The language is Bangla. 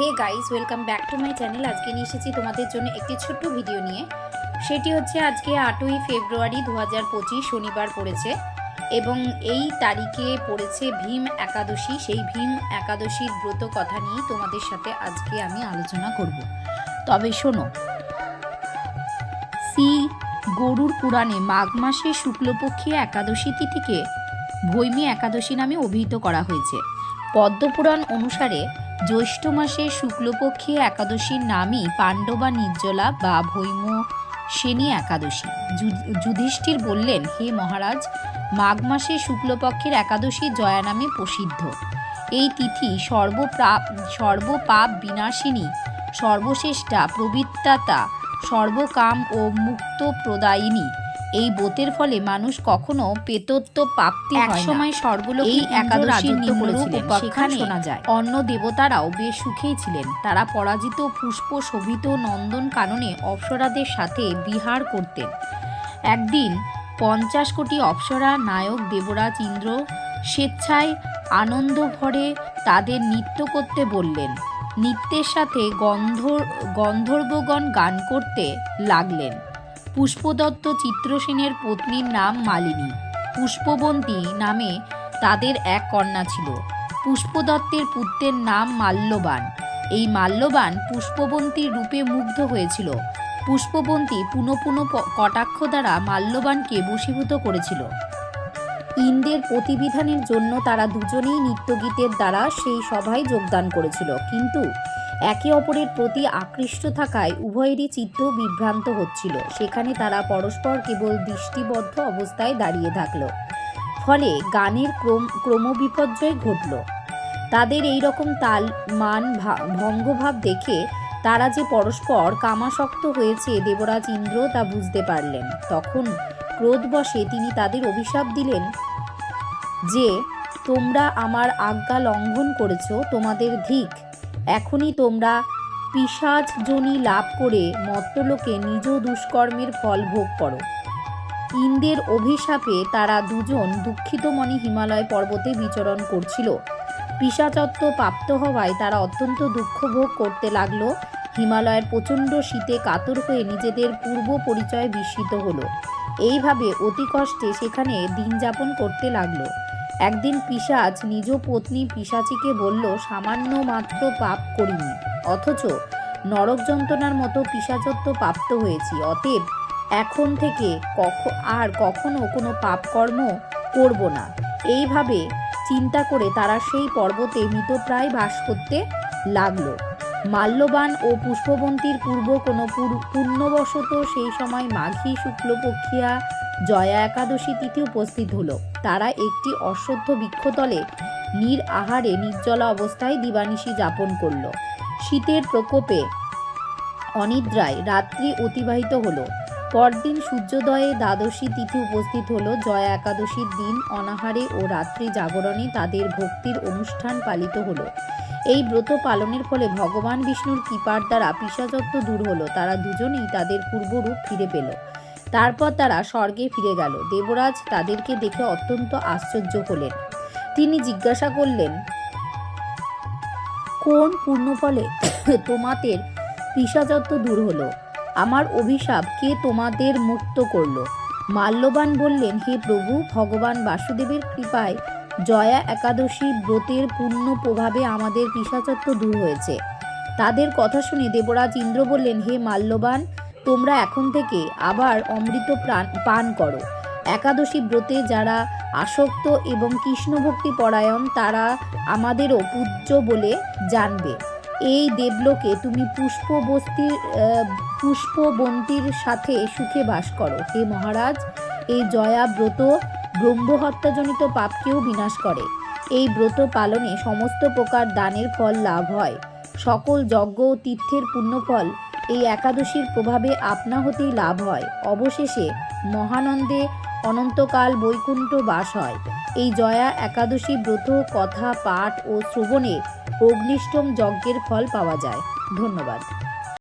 Hey guys, welcome back to my channel. আজকে নিয়ে এসেছি তোমাদের জন্য একটি ছোট্ট ভিডিও নিয়ে। সেটি হচ্ছে আজকে 8ই ফেব্রুয়ারি 2025 শনিবার পড়েছে এবং এই তারিখে পড়েছে ভীম একাদশী। সেই ভীম একাদশীর ব্রত কথা নিয়ে তোমাদের সাথে আজকে আমি আলোচনা করব। তবে শোনো, শ্রী গরুড় পুরাণে মাঘ মাসে শুক্লপক্ষী একাদশী তিথিকে ভৈমী একাদশী নামে অভিহিত করা হয়েছে। পদ্মপুরাণ অনুসারে জ্যৈষ্ঠ মাসে শুক্লপক্ষী একাদশীর নামই পাণ্ডবা নির্জলা বা ভৈমসেনী একাদশী। যুধিষ্ঠির বললেন, হে মহারাজ, মাঘ মাসে শুক্লপক্ষের একাদশী জয়া নামে প্রসিদ্ধ। এই তিথি সর্বপাপ বিনাশিনী, সর্বশ্রেষ্ঠা, প্রবৃত্তাতা, সর্বকাম ও মুক্ত প্রদায়িনী। এই ব্রতের ফলে মানুষ কখনো প্রেতত্ব প্রাপ্তি হয় না। একসময় স্বর্গলোকে একাদশীর নিম্নরূপ উপাখ্যান শোনা যায়। অন্য দেবতারাও বেশ সুখেই ছিলেন। তারা পরাজিত পুষ্প শোভিত নন্দন কাননে অপ্সরাদের সাথে বিহার করতেন। একদিন 50 কোটি অপ্সরা নায়ক দেবরাজ ইন্দ্র স্বেচ্ছায় আনন্দ ভরে তাদের নৃত্য করতে বললেন। নৃত্যের সাথে গন্ধর্বগণ গান করতে লাগলেন। পুষ্পদত্ত চিত্রসেনের পত্নীর নাম মালিনী। পুষ্পবন্তী নামে তাদের এক কন্যা ছিল। পুষ্পদত্তের পুত্রের নাম মাল্যবান। এই মাল্যবান পুষ্পবন্তীর রূপে মুগ্ধ হয়েছিল। পুষ্পবন্তী পুনঃ কটাক্ষ দ্বারা মাল্যবানকে বশীভূত করেছিল। ইন্দ্রের প্রতিবিধানের জন্য তারা দুজনেই নৃত্যগীতের দ্বারা সেই সভায় যোগদান করেছিল, কিন্তু একে অপরের প্রতি আকৃষ্ট থাকায় উভয়েরই চিত্ত বিভ্রান্ত হচ্ছিল। সেখানে তারা পরস্পর কেবল দৃষ্টিবদ্ধ অবস্থায় দাঁড়িয়ে থাকল। ফলে গানের ক্রমবিপর্যয় ঘটল। তাদের এই রকম তাল মান ভঙ্গভাব দেখে তারা যে পরস্পর কামাসক্ত হয়েছে দেবরাজ ইন্দ্র তা বুঝতে পারলেন। তখন ক্রোধবশে তিনি তাদের অভিশাপ দিলেন যে, তোমরা আমার আজ্ঞা লঙ্ঘন করেছ, তোমাদের ধিক। এখনই তোমরা পিশাচ যোনি লাভ করে মর্ত্যলোকে নিজ দুষ্কর্মের ফল ভোগ করো। ইন্দ্রের অভিশাপে তারা দুজন দুঃখিত মনে হিমালয় পর্বতে বিচরণ করছিল। পিশাচত্ব প্রাপ্ত হওয়ায় তারা অত্যন্ত দুঃখ ভোগ করতে লাগলো। হিমালয়ের প্রচণ্ড শীতে কাতর হয়ে নিজেদের পূর্ব পরিচয় বিস্মৃত হলো। এইভাবে অতি কষ্টে সেখানে দিন যাপন করতে লাগলো। একদিন পিশাচ নিজ পত্নী পিশাচিকে বলল, সামান্য মাত্র পাপ করিনি, অথচ নরক যন্ত্রণার মতো পিশাচত্ব প্রাপ্ত হয়েছি। অতএব এখন থেকে কখনো কোনো পাপকর্ম করব না। এইভাবে চিন্তা করে তারা সেই পর্বতে মৃতপ্রায় বাস করতে লাগলো। মাল্যবান ও পুষ্পবন্তীর পূর্ব কোনো পুণ্যবশত সেই সময় মাঘী শুক্লপক্ষিয়া জয়া একাদশী তিথি উপস্থিত হলো। তারা একটি অশ্বত্থ বৃক্ষতলে আহারে নির্জলা অবস্থায় দিবানিশি যাপন করল। শীতের প্রকোপে অনিদ্রায় রাত্রি অতিবাহিত হলো। পরদিন সূর্যোদয়ে দ্বাদশী তিথি উপস্থিত হলো। জয়া একাদশীর দিন অনাহারে ও রাত্রি জাগরণে তাদের ভক্তির অনুষ্ঠান পালিত হলো। এই ব্রত পালনের ফলে ভগবান বিষ্ণুর কৃপার দ্বারা পিশাচত্ব দূর হলো। তারা দুজনেই তাদের পূর্বরূপ ফিরে পেল। তারপর তারা স্বর্গে ফিরে গেল। দেবরাজ তাদেরকে দেখে অত্যন্ত আশ্চর্য হলেন। তিনি জিজ্ঞাসা করলেন, কোন পূর্ণফলে তোমাদের পিশাচত্ব দূর হলো? আমার অভিশাপ কে তোমাদের মুক্ত করল? মাল্যবান বললেন, হে প্রভু, ভগবান বাসুদেবের কৃপায় জয়া একাদশী ব্রতের পূর্ণ প্রভাবে আমাদের পিশাচত্ব দূর হয়েছে। তাদের কথা শুনে দেবরাজ ইন্দ্র বললেন, হে মাল্যবান, তোমরা এখন থেকে আবার অমৃত পান করো। একাদশী ব্রতে যারা আসক্ত এবং কৃষ্ণভক্তি পরায়ণ তারা আমাদেরও পূজ্য বলে জানবে। এই দেবলোকে তুমি পুষ্পবন্তীর সাথে সুখে বাস করো। হে মহারাজ, এই জয়া ব্রত ব্রহ্মহত্যাজনিত পাপকেও বিনাশ করে। এই ব্রত পালনে সমস্ত প্রকার দানের ফল লাভ হয়। সকল যজ্ঞ ও তীর্থের পুণ্যফল এই একাদশীর প্রভাবে আপনা হতেই লাভ হয়। অবশেষে মহানন্দে অনন্তকাল বৈকুণ্ঠ বাস হয়। এই জয়া একাদশী ব্রত কথা পাঠ ও শ্রবণে অগ্নিষ্টম যজ্ঞের ফল পাওয়া যায়। ধন্যবাদ।